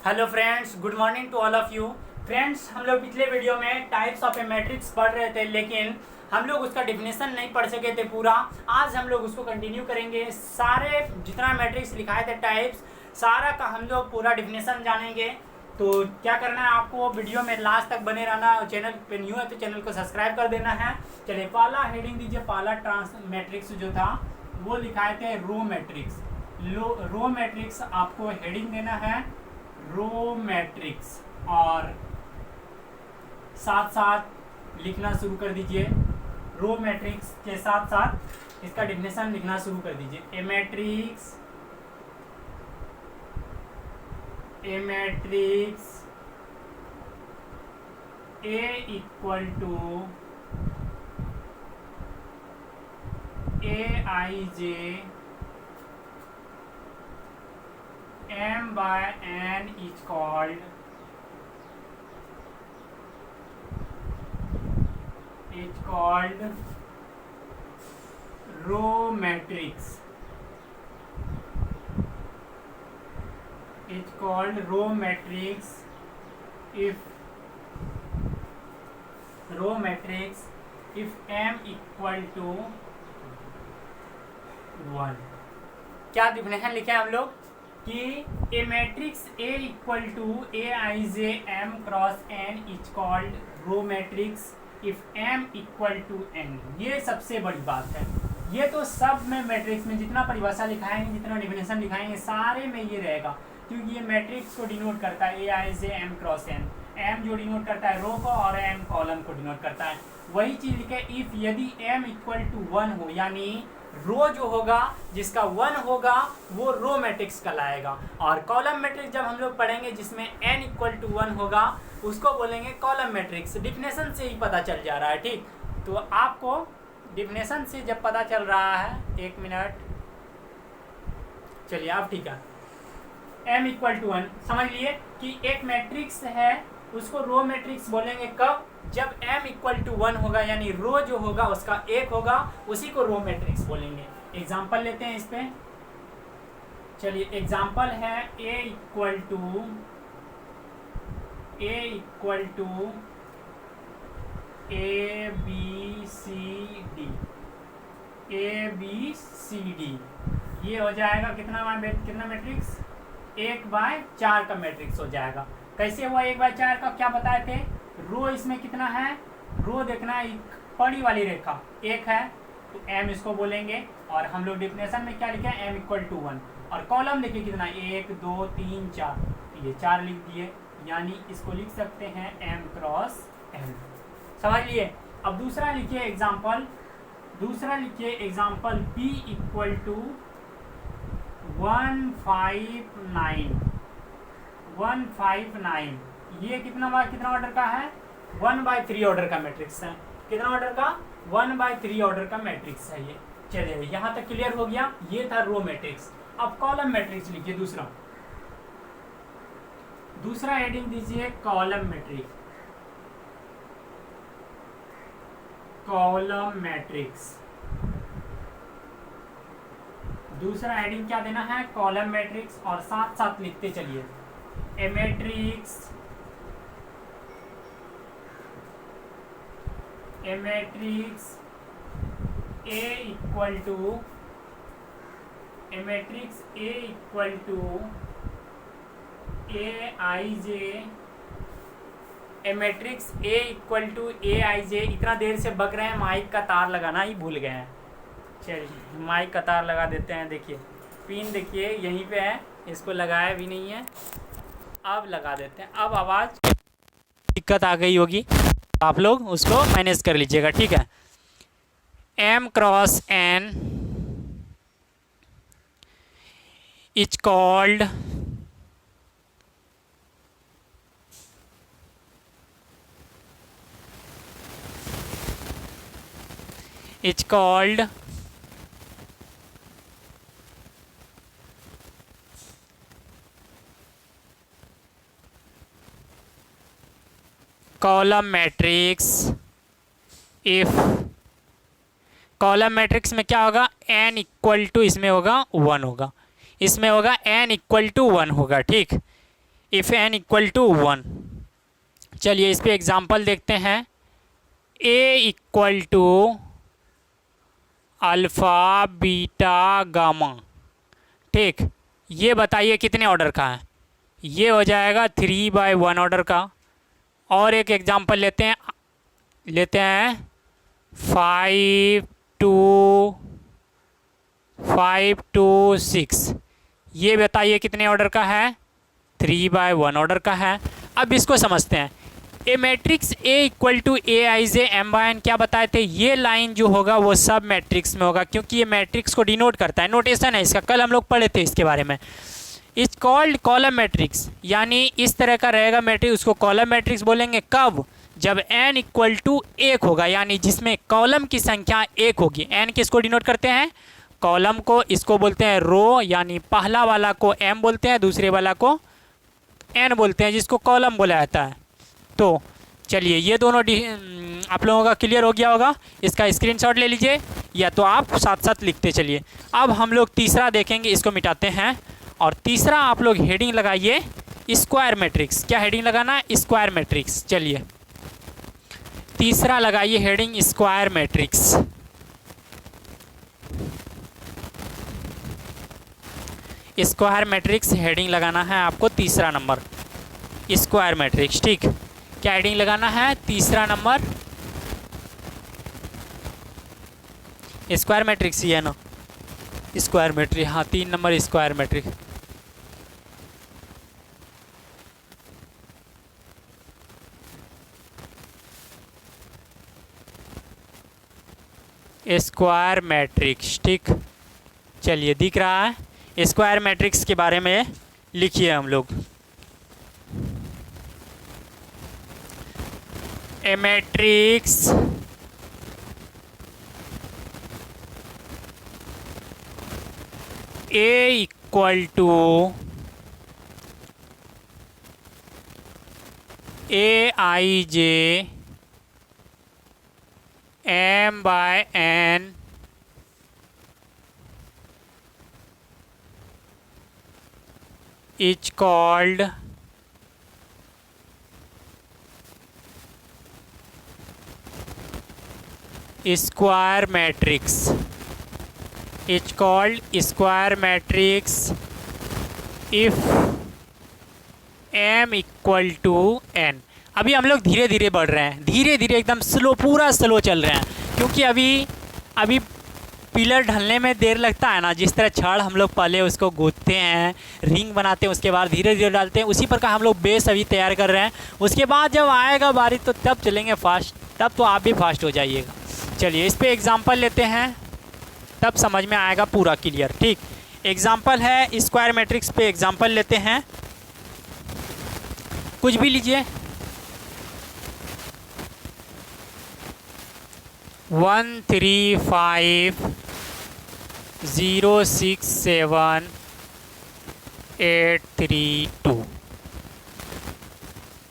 Hello friends, good morning to all of you. Friends, हम लोग पिछले वीडियो में टाइप्स ऑफ ए मैट्रिक्स पढ़ रहे थे, लेकिन हम लोग उसका डिफिनेशन नहीं पढ़ सके थे पूरा। आज हम लोग उसको कंटिन्यू करेंगे। सारे जितना मैट्रिक्स लिखाए थे टाइप्स, सारा का हम लोग पूरा डिफिनेशन जानेंगे। तो क्या करना है आपको, वीडियो में लास्ट तक बने रहना। चैनल पे न्यू है तो चैनल को सब्सक्राइब कर देना है। चलिए, पहला हेडिंग दीजिए। पहला ट्रांस मैट्रिक्स जो था वो लिखाए थे रो मैट्रिक्स। रो मैट्रिक्स आपको हेडिंग देना है रो मैट्रिक्स, और साथ साथ लिखना शुरू कर दीजिए। रो मैट्रिक्स के साथ साथ इसका डिफिनेशन लिखना शुरू कर दीजिए। A matrix A equal to a i j m by n is called row matrix. It's called row matrix if m equal to 1। क्या डिफिनेशन लिखे हम लोग कि a matrix A equal to a i j m cross n is called row matrix if m equal to n. ये सबसे बड़ी बात है। ये तो सब में मैट्रिक्स में जितना परिभाषा लिखाएंगे, जितना डिफिनेशन लिखाएंगे, सारे में ये रहेगा, क्योंकि ये मैट्रिक्स को डिनोट करता है ए i j m cross N. M जो डिनोट करता है रो को, और एम कॉलम को डिनोट करता है। वही चीज लिखे इफ यदि एम इक्वल टू 1 हो, यानी रो जो होगा जिसका 1 होगा वो रो मैट्रिक्स कहलाएगा। और कॉलम मैट्रिक्स जब हम लोग पढ़ेंगे जिसमें n इक्वल टू 1 होगा उसको बोलेंगे कॉलम मैट्रिक्स। डिफिनेशन से ही पता चल जा रहा है, ठीक। तो आपको डिफिनेशन से जब पता चल रहा है, 1 मिनट, चलिए आप ठीक है। m इक्वल टू 1 समझ लिए कि एक मैट्रिक्स है, उसको रो मैट्रिक्स बोलेंगे कब, जब m इक्वल टू 1 होगा, यानी रो जो होगा उसका 1 होगा, उसी को रो मैट्रिक्स बोलेंगे। एग्जांपल लेते हैं इस पे। चलिए, एग्जांपल है a equal to a b c d. ये हो जाएगा कितना मैट्रिक्स, 1/4 का मैट्रिक्स हो जाएगा। कैसे हुआ 1/4 का, क्या बताए थे। रो इसमें कितना है, रो देखना है, बड़ी वाली रेखा 1 है तो m इसको बोलेंगे। और हम लोग डिफिनेशन में क्या लिखे, m इक्वल टू 1। और कॉलम देखिए कितना, 1 2 3 4, ये 4 लिख दिए, यानी इसको लिख सकते हैं m क्रॉस n। समझ लिए। अब दूसरा लिखिए एग्जाम्पल b इक्वल टू 159। ये कितना ऑर्डर का है, 1/3 ऑर्डर का मैट्रिक्स है। कितना ऑर्डर का, 1/3 ऑर्डर का मैट्रिक्स है ये। चलिए, यहाँ तक क्लियर हो गया। ये था रो मैट्रिक्स। अब कॉलम मैट्रिक्स लिखिए। दूसरा हेडिंग दीजिए कॉलम मैट्रिक्स। दूसरा हेडिंग क्या देना है, कॉलम मैट्रिक्स। और साथ साथ लिखते चलिए ए matrix A equal to a i जे। इतना देर से बक रहे हैं, माइक का तार लगाना ही भूल गए हैं। चलिए, माइक का तार लगा देते हैं। देखिए, पिन देखिए यहीं पे है, इसको लगाया भी नहीं है, अब लगा देते हैं। अब आवाज़ दिक्कत आ गई होगी, आप लोग उसको मैनेज कर लीजिएगा, ठीक है। m cross n is called column matrix if column matrix में क्या होगा, n इक्वल टू इसमें होगा 1 होगा, इसमें होगा n इक्वल टू 1 होगा, ठीक। If n equal to 1। चलिए इस पे एग्जांपल देखते हैं। a equal to alpha beta gamma, ठीक। ये बताइए कितने ऑर्डर का है? ये हो जाएगा 3/1 ऑर्डर का। और एक एग्जांपल लेते हैं 5 to 6। ये बताइए कितने ऑर्डर का है? 3/1 ऑर्डर का है। अब इसको समझते हैं। A matrix A equal to Aij m/n क्या बताए थे? ये लाइन जो होगा वो सब मैट्रिक्स में होगा, क्योंकि ये मैट्रिक्स को डिनोट करता है। नोटेशन है इसका, कल हम लोग पढ़े थे इसके बारे में। इट्स कॉल्ड कॉलम मैट्रिक्स, यानी इस तरह का रहेगा मैट्रिक्स, उसको कॉलम मैट्रिक्स बोलेंगे। कब? जब n इक्वल टू 1 होगा, यानी जिसमें कॉलम की संख्या 1 होगी। n किसको डिनोट करते हैं? कॉलम को। इसको बोलते हैं रो, यानी पहला वाला को m बोलते हैं, दूसरे वाला को n बोलते हैं, जिसको कॉलम बोला जाता है। तो चलिए ये दोनों आप लोगों का क्लियर हो गया होगा। इसका स्क्रीनशॉट ले लीजिए, या तो आप साथ साथ लिखते चलिए। अब हम लोग तीसरा देखेंगे, इसको मिटाते हैं। और तीसरा आप लोग हेडिंग लगाइए स्क्वायर मैट्रिक्स। क्या हेडिंग लगाना है? Square matrix. चलिए तीसरा लगाइए heading square matrix. Square matrix heading लगाना है आपको, तीसरा नंबर स्क्वायर मैट्रिक्स, ठीक। क्या हेडिंग लगाना है? तीसरा नंबर स्क्वायर मैट्रिक्स ही है ना? स्क्वायर मैट्रिक्स, हाँ 3 number square matrix. Square matrix, ठीक। चलिए दिख रहा है। स्क्वायर मैट्रिक्स के बारे में लिखिए हम लोग। A matrix A equal to Aij m/n is called square matrix. It's called square matrix if m equal to n। अभी हम लोग धीरे धीरे बढ़ रहे हैं, धीरे धीरे एकदम स्लो, पूरा स्लो चल रहे हैं, क्योंकि अभी पिलर ढलने में देर लगता है ना। जिस तरह छड़ हम लोग पहले उसको गूंथते हैं, रिंग बनाते हैं, उसके बाद धीरे धीरे डालते हैं, उसी प्रकार हम लोग बेस अभी तैयार कर रहे हैं। उसके बाद जब आएगा बारी तो तब चलेंगे फास्ट, तब तो आप भी फास्ट हो जाइएगा। चलिए इस पे एग्जांपल लेते हैं, तब समझ में आएगा पूरा क्लियर, ठीक। एग्जांपल है स्क्वायर मैट्रिक्स पे एग्जांपल लेते हैं, कुछ भी लीजिए। 1 3 5 0 6 7 8 3 2।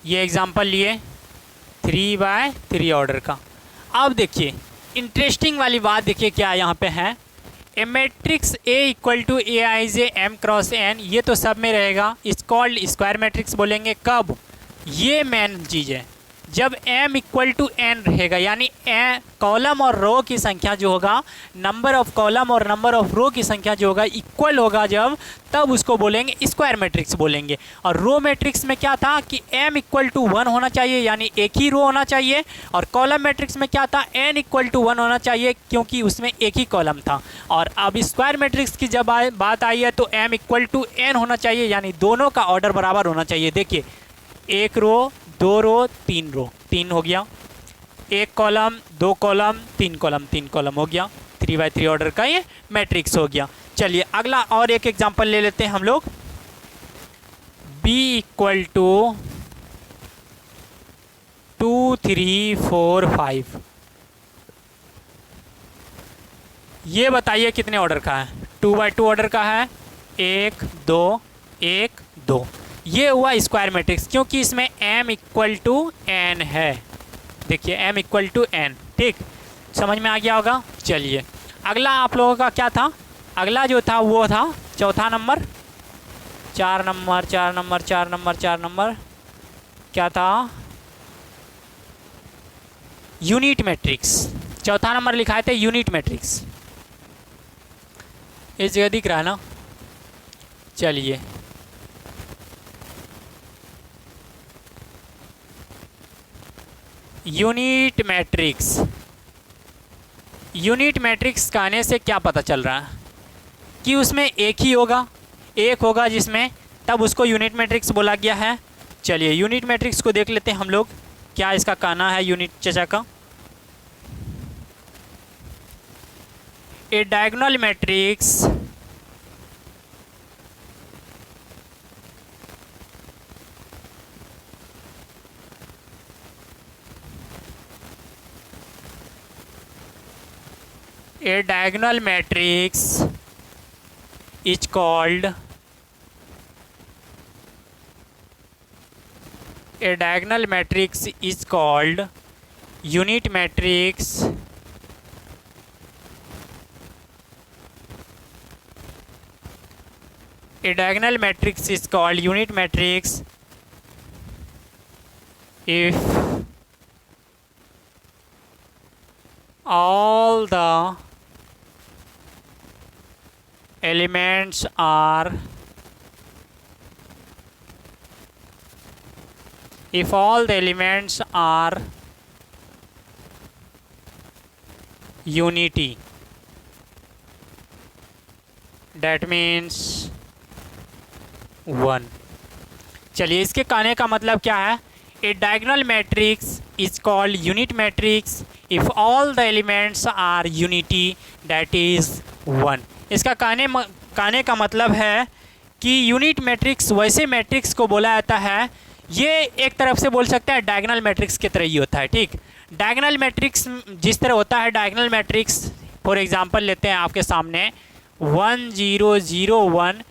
ये एग्जांपल लिए 3/3 ऑर्डर का। अब देखिए इंटरेस्टिंग वाली बात, देखिए क्या यहाँ पे है। A matrix A equal to Aij m/n, ये तो सब में रहेगा। इस कॉल्ड स्क्वायर मैट्रिक्स बोलेंगे। कब? ये मेन चीज़ है, जब m इक्वल टू n रहेगा, यानी कॉलम और रो की संख्या जो होगा, नंबर ऑफ कॉलम और नंबर ऑफ रो की संख्या जो होगा इक्वल होगा जब, तब उसको बोलेंगे स्क्वायर मैट्रिक्स बोलेंगे। और रो मैट्रिक्स में क्या था कि m इक्वल टू 1 होना चाहिए, यानी एक ही रो होना चाहिए। और कॉलम मैट्रिक्स में क्या था? n इक्वल टू 1 होना चाहिए, क्योंकि उसमें एक ही कॉलम था। और अब स्क्वायर मैट्रिक्स की जब बात आई है तो m इक्वल टू n होना चाहिए, यानी दोनों का ऑर्डर बराबर होना चाहिए। देखिए एक रो, 2 रो, 3 रो, 3 हो गया। एक कॉलम, 2 कॉलम, 3 कॉलम, 3 कॉलम हो गया। 3/3 ऑर्डर का ये मैट्रिक्स हो गया। चलिए अगला और एक एग्जांपल ले लेते हैं हम लोग। b equal to 2 3 4 5। ये बताइए कितने ऑर्डर का है? 2/2 ऑर्डर का है। 1 2 1 2। ये हुआ स्क्वायर मैट्रिक्स, क्योंकि इसमें m इक्वल टू n है। देखिए m इक्वल टू n, ठीक, समझ में आ गया होगा। चलिए अगला आप लोगों का क्या था? अगला जो था वो था चौथा 4 नंबर 4 नंबर 4 नंबर 4 नंबर क्या था? Unit matrix. चौथा नंबर लिखाए थे यूनिट मैट्रिक्स। इस जगह दिख रहा है ना? चलिए यूनिट मैट्रिक्स। यूनिट मैट्रिक्स का आने से क्या पता चल रहा है कि उसमें एक ही होगा, एक होगा जिसमें, तब उसको यूनिट मैट्रिक्स बोला गया है। चलिए यूनिट मैट्रिक्स को देख लेते हैं हम लोग, क्या इसका कहना है यूनिट चचा का। A diagonal matrix a diagonal matrix is called a diagonal matrix is called unit matrix a diagonal matrix is called unit matrix if all the elements are if all the elements are unity, that means 1। चलिए इसके कहने का मतलब क्या है? A diagonal matrix is called unit matrix if all the elements are unity, that is 1। इसका कहने का मतलब है कि यूनिट मैट्रिक्स वैसे मैट्रिक्स को बोला जाता है, ये एक तरफ से बोल सकते हैं डायगोनल मैट्रिक्स की तरह ही होता है। ठीक, डायगोनल मैट्रिक्स जिस तरह होता है, डायगोनल मैट्रिक्स फॉर एग्जांपल लेते हैं आपके सामने 1 0 0 1,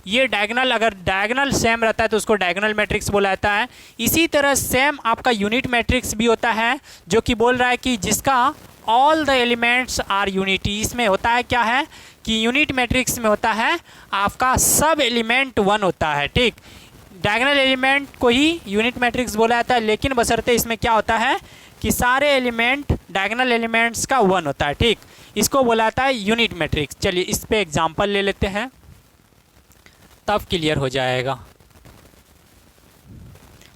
ये डायगोनल, अगर डायगोनल सेम रहता है तो उसको डायगोनल मैट्रिक्स बोला जाता है। इसी तरह सेम आपका यूनिट मैट्रिक्स भी होता है, जो कि बोल रहा है कि जिसका all the elements are unity. इसमें होता है क्या है कि यूनिट मैट्रिक्स में होता है आपका सब एलिमेंट 1 होता है। ठीक, डायगोनल एलिमेंट को ही यूनिट मैट्रिक्स बोला जाता है, लेकिन बशर्ते इसमें क्या होता है कि सारे एलिमेंट डायगोनल एलिमेंट्स का 1 होता है। ठीक, इसको बोला जाता है यूनिट मैट्रिक्स। चलिए इस पे एग्जांपल ले लेते हैं, तब क्लियर हो जाएगा।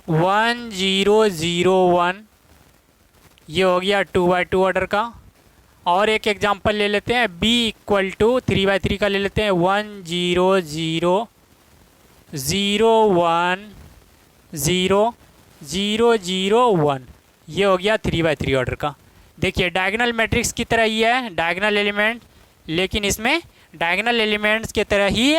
1 0 0 1 ये हो गया 2x2 ऑर्डर का। और एक एग्जांपल ले लेते हैं, b = 3x3 का ले लेते हैं। 1 0 0 0 1 0 0 0 1 ये हो गया 3x3 ऑर्डर का। देखिए डायगोनल मैट्रिक्स की तरह ही है डायगोनल एलिमेंट, लेकिन इसमें डायगोनल एलिमेंट्स की तरह ही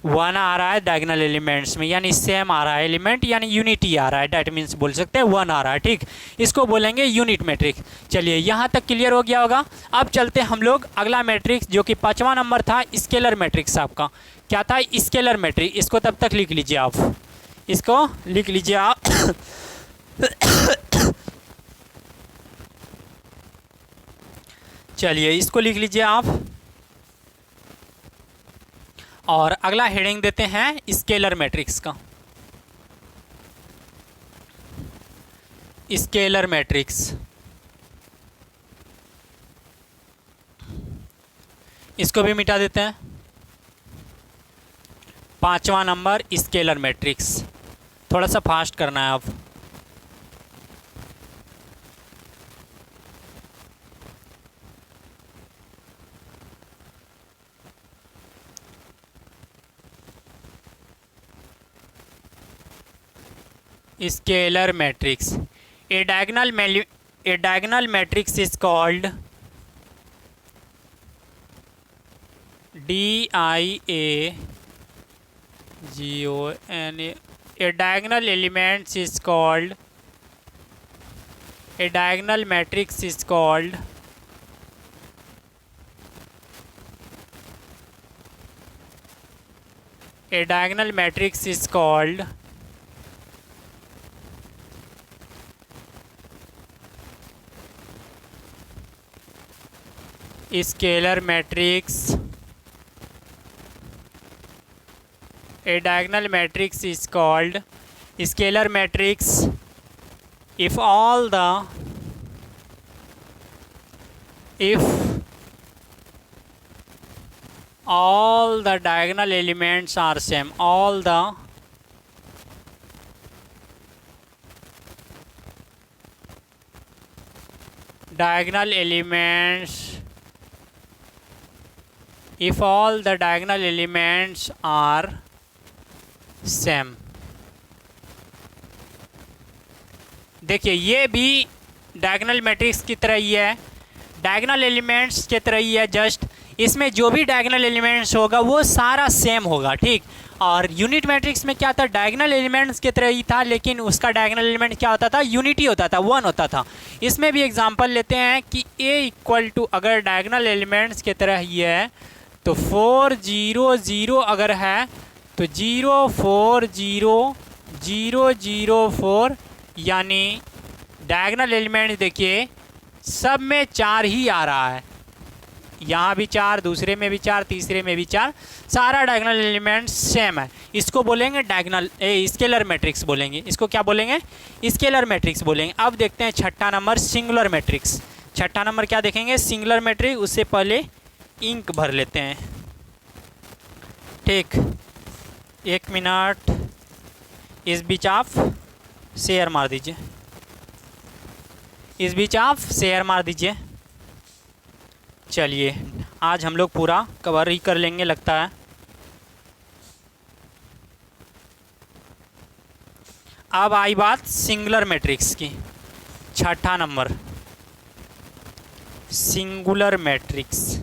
1 आ रहा है डायगोनल एलिमेंट्स में, यानी सेम आ रहा है एलिमेंट, यानी यूनिटी आ रहा है। डैट मीन्स बोल सकते हैं 1 आ रहा है। ठीक, इसको बोलेंगे यूनिट मैट्रिक्स। चलिए यहाँ तक क्लियर हो गया होगा। अब चलते हैं हम लोग अगला मैट्रिक्स, जो कि 5वां नंबर था, स्केलर मैट्रिक्स। आपका क्या था? Scalar matrix. इसको तब तक लिख लीजिए आप, इसको लिख लीजिए आप। चलिए इसको लिख लीजिए आप, और अगला हेडिंग देते हैं स्केलर मैट्रिक्स का। स्केलर मैट्रिक्स, इसको भी मिटा देते हैं। 5वां नंबर स्केलर मैट्रिक्स, थोड़ा सा फास्ट करना है अब। Scalar matrix, a diagonal matrix is called DIAGON. A diagonal element is called, a diagonal matrix is called a diagonal matrix is called scalar matrix. A diagonal matrix is called scalar matrix if all the diagonal elements are same. All the diagonal elements, if all the diagonal elements are same. देखिए ये भी diagonal matrix की तरह ही है, diagonal elements की तरह ही है, just इसमें जो भी डायगोनल एलिमेंट्स होगा वो सारा सेम होगा, ठीक। और यूनिट मैट्रिक्स में क्या था, डायगोनल एलिमेंट्स की तरह ही था, लेकिन उसका डायगोनल एलिमेंट क्या होता था, यूनिटी होता था, 1 होता था। इसमें भी एग्जांपल लेते हैं कि A इक्वल टू अगर डायगोनल एलिमेंट्स की तरह ही है तो 4 0 0 अगर है तो 0 4 0 0 0 4, यानी डायगोनल एलिमेंट देखिए सब में 4 ही आ रहा है, यहाँ भी 4, दूसरे में भी 4, तीसरे में भी 4, सारा डायगोनल एलिमेंट सेम है। इसको बोलेंगे डायगोनल स्केलर मैट्रिक्स बोलेंगे। इसको क्या बोलेंगे, स्केलर मैट्रिक्स बोलेंगे। अब देखते हैं छठा नंबर सिंगुलर मैट्रिक्स। छठा नंबर क्या देखेंगे, सिंगुलर मैट्रिक्स। उससे पहले इंक भर लेते हैं, ठीक। 1 मिनट, इस बीच आप शेयर मार दीजिए, इस बीच आप शेयर मार दीजिए। चलिए आज हम लोग पूरा कवर ही कर लेंगे लगता है। अब आई बात सिंगुलर मैट्रिक्स की। छठा नंबर सिंगुलर मैट्रिक्स।